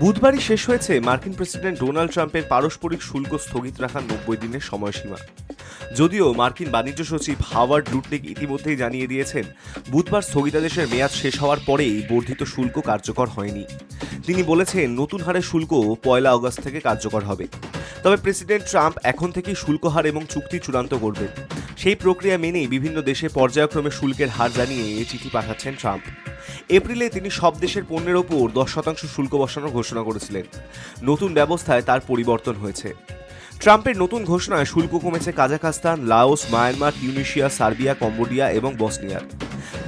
বুধবারই শেষ হয়েছে মার্কিন প্রেসিডেন্ট ডোনাল্ড ট্রাম্পের পারস্পরিক শুল্ক স্থগিত রাখার ৯০ দিনের সময়সীমা। যদিও মার্কিন বাণিজ্য সচিব হাওয়ার্ড লুটনিক ইতিমধ্যেই জানিয়ে দিয়েছেন, বুধবার স্থগিতাদেশের মেয়াদ শেষ হওয়ার পরেই বর্ধিত শুল্ক কার্যকর হয়নি। তিনি বলেছেন, নতুন হারে শুল্ক ১ আগস্ট থেকে কার্যকর হবে। তবে প্রেসিডেন্ট ট্রাম্প এখন থেকেই শুল্ক হার এবং চুক্তি চূড়ান্ত করবেন। সেই প্রক্রিয়া মেনেই বিভিন্ন দেশে পর্যায়ক্রমে শুল্কের হার জানিয়ে চিঠি পাঠাচ্ছেন ট্রাম্প। এপ্রিলে তিনি সব দেশের পণ্যের ওপর ১০% শুল্ক বসানোর ঘোষণা করেছিলেন। নতুন ব্যবস্থায় তার পরিবর্তন হয়েছে। ট্রাম্পের নতুন ঘোষণায় শুল্ক কমেছে Kazakhstan, Laos, Myanmar, Tunisia, Serbia, Cambodia এবং বসনিয়ার।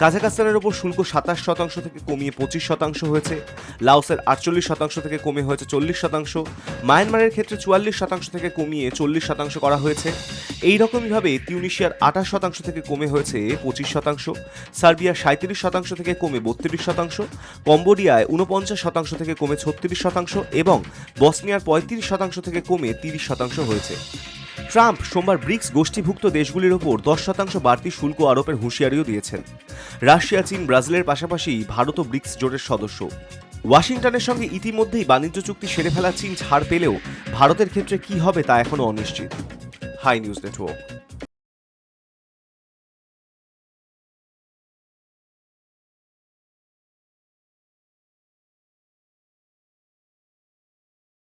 কাজাখস্তানের ওপর শুল্ক ২৭% থেকে কমিয়ে ২৫% হয়েছে, লাওসের ৪৮% থেকে কমে হয়েছে ৪০%, মায়ানমারের ক্ষেত্রে ৪৪% থেকে কমিয়ে ৪০% করা হয়েছে। এই রকমইভাবে তিউনিসিয়ার ২৮% থেকে কমে হয়েছে ২৫%, সার্বিয়ার ৩৭% থেকে কমে ৩২%, কম্বোডিয়ায় ৪৯% থেকে কমে ৩৬% এবং বসনিয়ার ৩৫% থেকে কমে ৩০% হয়েছে। ট্রাম্প সোমবার ব্রিক্স গোষ্ঠীভুক্ত দেশগুলির ওপর ১০% বাড়তি শুল্ক আরোপের হুঁশিয়ারিও দিয়েছেন। রাশিয়া, চীন, ব্রাজিলের পাশাপাশি ভারতও ব্রিক্স জোটের সদস্য। ওয়াশিংটনের সঙ্গে ইতিমধ্যেই বাণিজ্য চুক্তি সেরে ফেলা চীন ছাড় পেলেও ভারতের ক্ষেত্রে কি হবে তা এখনও অনিশ্চিত। High news network.